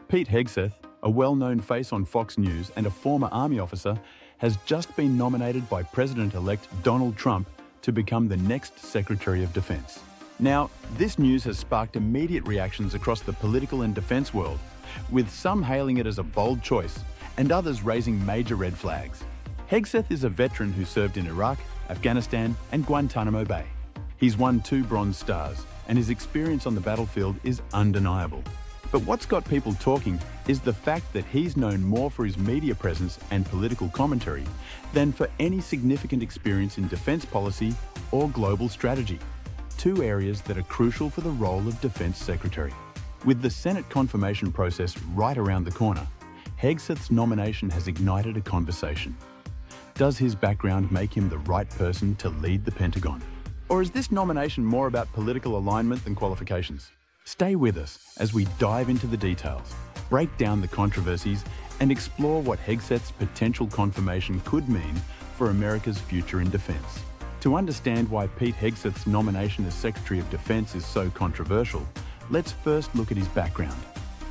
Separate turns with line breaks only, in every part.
Pete Hegseth, a well-known face on Fox News and a former Army officer, has just been nominated by President-elect Donald Trump to become the next Secretary of Defense. Now, this news has sparked immediate reactions across the political and defense world, with some hailing it as a bold choice and others raising major red flags. Hegseth is a veteran who served in Iraq, Afghanistan, and Guantanamo Bay. He's won 2 Bronze Stars, and his experience on the battlefield is undeniable. But what's got people talking is the fact that he's known more for his media presence and political commentary than for any significant experience in defense policy or global strategy, 2 areas that are crucial for the role of Defense Secretary. With the Senate confirmation process right around the corner, Hegseth's nomination has ignited a conversation. Does his background make him the right person to lead the Pentagon? Or is this nomination more about political alignment than qualifications? Stay with us as we dive into the details, break down the controversies, and explore what Hegseth's potential confirmation could mean for America's future in defense. To understand why Pete Hegseth's nomination as Secretary of Defense is so controversial, let's first look at his background.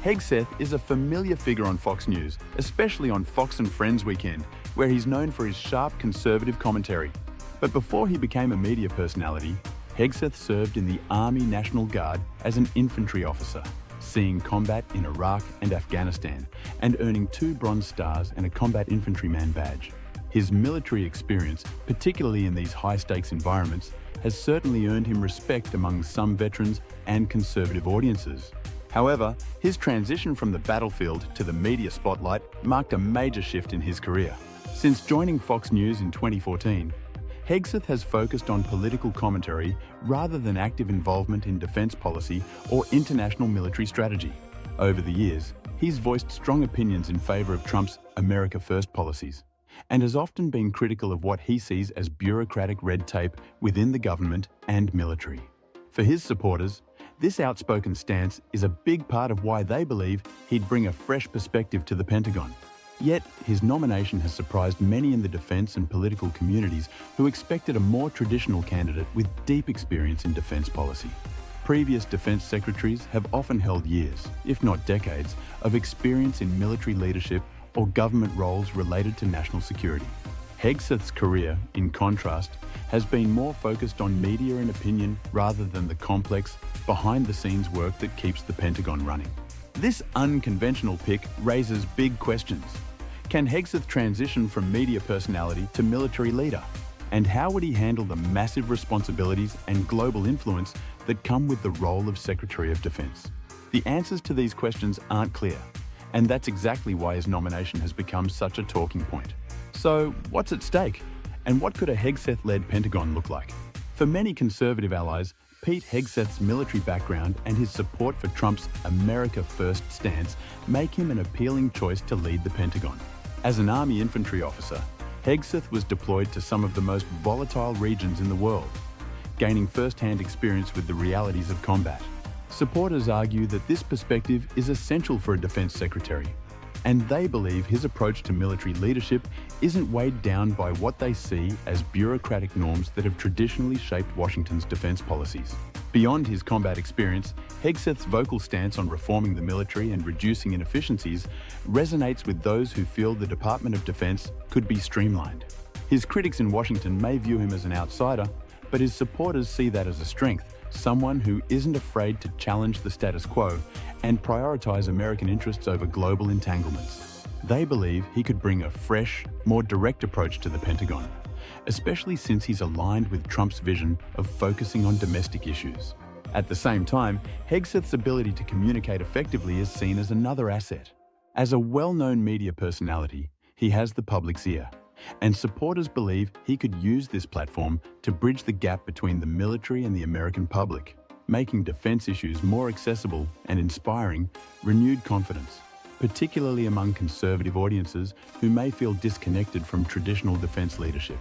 Hegseth is a familiar figure on Fox News, especially on Fox and Friends Weekend, where he's known for his sharp conservative commentary. But before he became a media personality, Hegseth served in the Army National Guard as an infantry officer, seeing combat in Iraq and Afghanistan, and earning 2 Bronze Stars and a Combat Infantryman badge. His military experience, particularly in these high-stakes environments, has certainly earned him respect among some veterans and conservative audiences. However, his transition from the battlefield to the media spotlight marked a major shift in his career. Since joining Fox News in 2014, Hegseth has focused on political commentary rather than active involvement in defense policy or international military strategy. Over the years, he's voiced strong opinions in favor of Trump's America First policies, and has often been critical of what he sees as bureaucratic red tape within the government and military. For his supporters, this outspoken stance is a big part of why they believe he'd bring a fresh perspective to the Pentagon. Yet, his nomination has surprised many in the defense and political communities who expected a more traditional candidate with deep experience in defense policy. Previous defense secretaries have often held years, if not decades, of experience in military leadership or government roles related to national security. Hegseth's career, in contrast, has been more focused on media and opinion rather than the complex, behind-the-scenes work that keeps the Pentagon running. This unconventional pick raises big questions. Can Hegseth transition from media personality to military leader? And how would he handle the massive responsibilities and global influence that come with the role of Secretary of Defense? The answers to these questions aren't clear, and that's exactly why his nomination has become such a talking point. So, what's at stake? And what could a Hegseth-led Pentagon look like? For many conservative allies, Pete Hegseth's military background and his support for Trump's America First stance make him an appealing choice to lead the Pentagon. As an Army infantry officer, Hegseth was deployed to some of the most volatile regions in the world, gaining first-hand experience with the realities of combat. Supporters argue that this perspective is essential for a defense secretary, and they believe his approach to military leadership isn't weighed down by what they see as bureaucratic norms that have traditionally shaped Washington's defense policies. Beyond his combat experience, Hegseth's vocal stance on reforming the military and reducing inefficiencies resonates with those who feel the Department of Defense could be streamlined. His critics in Washington may view him as an outsider, but his supporters see that as a strength, someone who isn't afraid to challenge the status quo and prioritize American interests over global entanglements. They believe he could bring a fresh, more direct approach to the Pentagon, especially since he's aligned with Trump's vision of focusing on domestic issues. At the same time, Hegseth's ability to communicate effectively is seen as another asset. As a well-known media personality, he has the public's ear, and supporters believe he could use this platform to bridge the gap between the military and the American public, making defense issues more accessible and inspiring renewed confidence, particularly among conservative audiences who may feel disconnected from traditional defense leadership.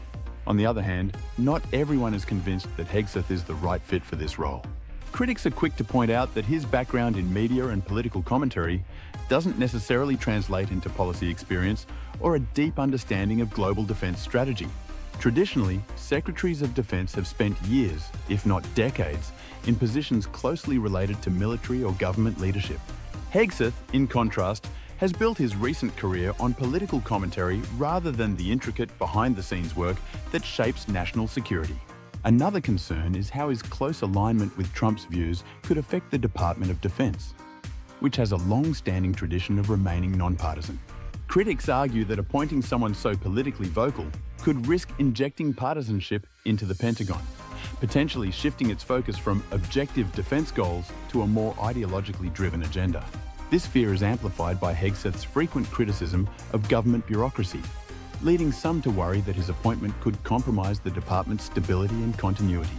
On the other hand, not everyone is convinced that Hegseth is the right fit for this role. Critics are quick to point out that his background in media and political commentary doesn't necessarily translate into policy experience or a deep understanding of global defense strategy. Traditionally, secretaries of defense have spent years, if not decades, in positions closely related to military or government leadership. Hegseth, in contrast, has built his recent career on political commentary rather than the intricate behind-the-scenes work that shapes national security. Another concern is how his close alignment with Trump's views could affect the Department of Defense, which has a long-standing tradition of remaining nonpartisan. Critics argue that appointing someone so politically vocal could risk injecting partisanship into the Pentagon, potentially shifting its focus from objective defense goals to a more ideologically driven agenda. This fear is amplified by Hegseth's frequent criticism of government bureaucracy, leading some to worry that his appointment could compromise the department's stability and continuity.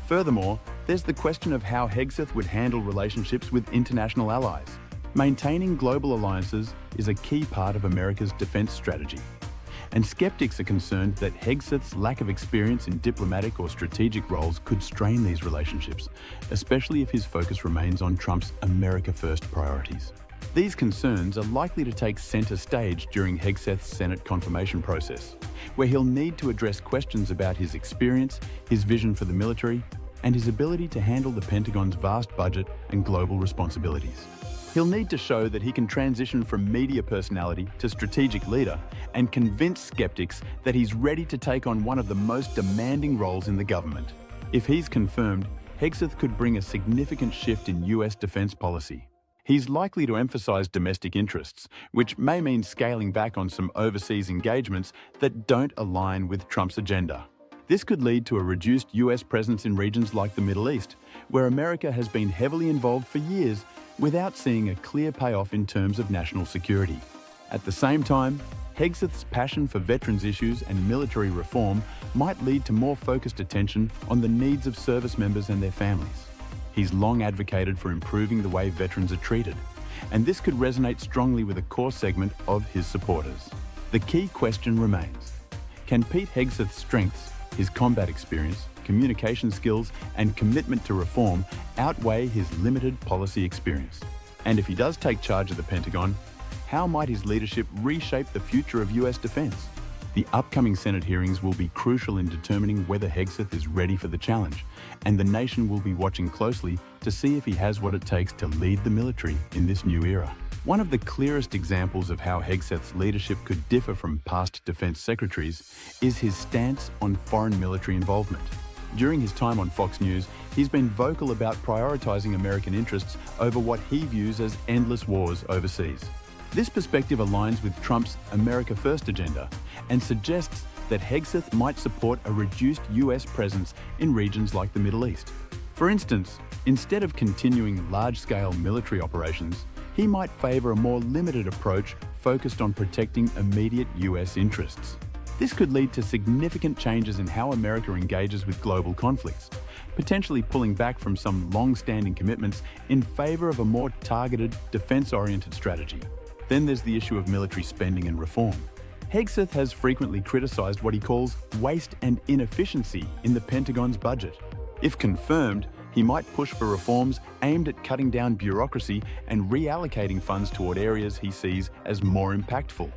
Furthermore, there's the question of how Hegseth would handle relationships with international allies. Maintaining global alliances is a key part of America's defense strategy, and skeptics are concerned that Hegseth's lack of experience in diplomatic or strategic roles could strain these relationships, especially if his focus remains on Trump's America First priorities. These concerns are likely to take center stage during Hegseth's Senate confirmation process, where he'll need to address questions about his experience, his vision for the military, and his ability to handle the Pentagon's vast budget and global responsibilities. He'll need to show that he can transition from media personality to strategic leader and convince skeptics that he's ready to take on one of the most demanding roles in the government. If he's confirmed, Hegseth could bring a significant shift in US defense policy. He's likely to emphasize domestic interests, which may mean scaling back on some overseas engagements that don't align with Trump's agenda. This could lead to a reduced US presence in regions like the Middle East, where America has been heavily involved for years without seeing a clear payoff in terms of national security. At the same time, Hegseth's passion for veterans issues and military reform might lead to more focused attention on the needs of service members and their families. He's long advocated for improving the way veterans are treated, and this could resonate strongly with a core segment of his supporters. The key question remains: can Pete Hegseth's strengths, his combat experience, communication skills, and commitment to reform outweigh his limited policy experience? And if he does take charge of the Pentagon, how might his leadership reshape the future of US defense? The upcoming Senate hearings will be crucial in determining whether Hegseth is ready for the challenge, and the nation will be watching closely to see if he has what it takes to lead the military in this new era. One of the clearest examples of how Hegseth's leadership could differ from past defense secretaries is his stance on foreign military involvement. During his time on Fox News, he's been vocal about prioritizing American interests over what he views as endless wars overseas. This perspective aligns with Trump's America First agenda and suggests that Hegseth might support a reduced US presence in regions like the Middle East. For instance, instead of continuing large-scale military operations, he might favor a more limited approach focused on protecting immediate US interests. This could lead to significant changes in how America engages with global conflicts, potentially pulling back from some long-standing commitments in favor of a more targeted, defense-oriented strategy. Then there's the issue of military spending and reform. Hegseth has frequently criticized what he calls waste and inefficiency in the Pentagon's budget. If confirmed, he might push for reforms aimed at cutting down bureaucracy and reallocating funds toward areas he sees as more impactful,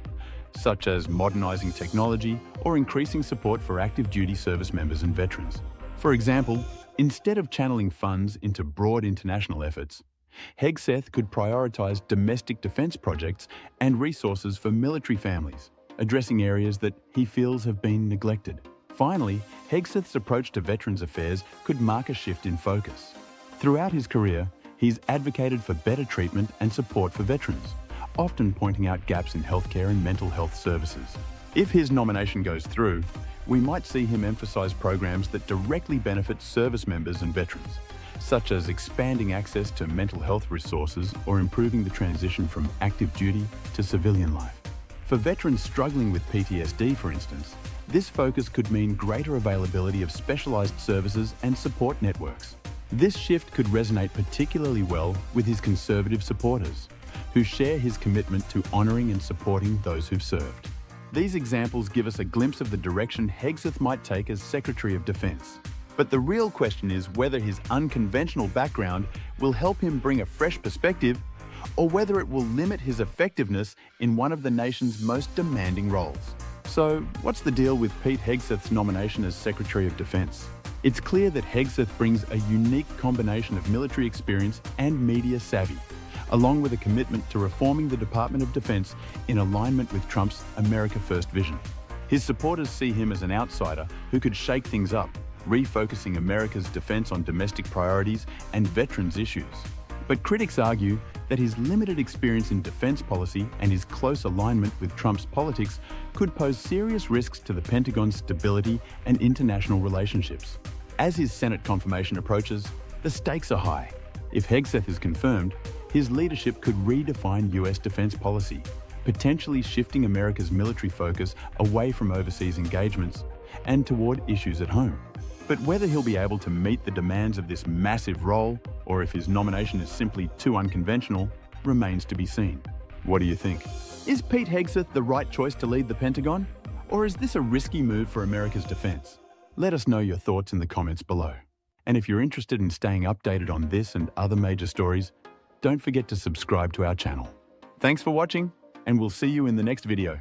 such as modernizing technology or increasing support for active duty service members and veterans. For example, instead of channeling funds into broad international efforts, Hegseth could prioritize domestic defense projects and resources for military families, addressing areas that he feels have been neglected. Finally, Hegseth's approach to veterans affairs could mark a shift in focus. Throughout his career, he's advocated for better treatment and support for veterans, often pointing out gaps in healthcare and mental health services. If his nomination goes through, we might see him emphasize programs that directly benefit service members and veterans, such as expanding access to mental health resources or improving the transition from active duty to civilian life. For veterans struggling with PTSD, for instance, this focus could mean greater availability of specialized services and support networks. This shift could resonate particularly well with his conservative supporters, who share his commitment to honoring and supporting those who've served. These examples give us a glimpse of the direction Hegseth might take as Secretary of Defense. But the real question is whether his unconventional background will help him bring a fresh perspective, or whether it will limit his effectiveness in one of the nation's most demanding roles. So, what's the deal with Pete Hegseth's nomination as Secretary of Defense? It's clear that Hegseth brings a unique combination of military experience and media savvy, along with a commitment to reforming the Department of Defense in alignment with Trump's America First vision. His supporters see him as an outsider who could shake things up, refocusing America's defense on domestic priorities and veterans' issues. But critics argue that his limited experience in defense policy and his close alignment with Trump's politics could pose serious risks to the Pentagon's stability and international relationships. As his Senate confirmation approaches, the stakes are high. If Hegseth is confirmed, his leadership could redefine US defense policy, potentially shifting America's military focus away from overseas engagements and toward issues at home. But whether he'll be able to meet the demands of this massive role, or if his nomination is simply too unconventional, remains to be seen. What do you think? Is Pete Hegseth the right choice to lead the Pentagon? Or is this a risky move for America's defense? Let us know your thoughts in the comments below. And if you're interested in staying updated on this and other major stories, don't forget to subscribe to our channel. Thanks for watching, and we'll see you in the next video.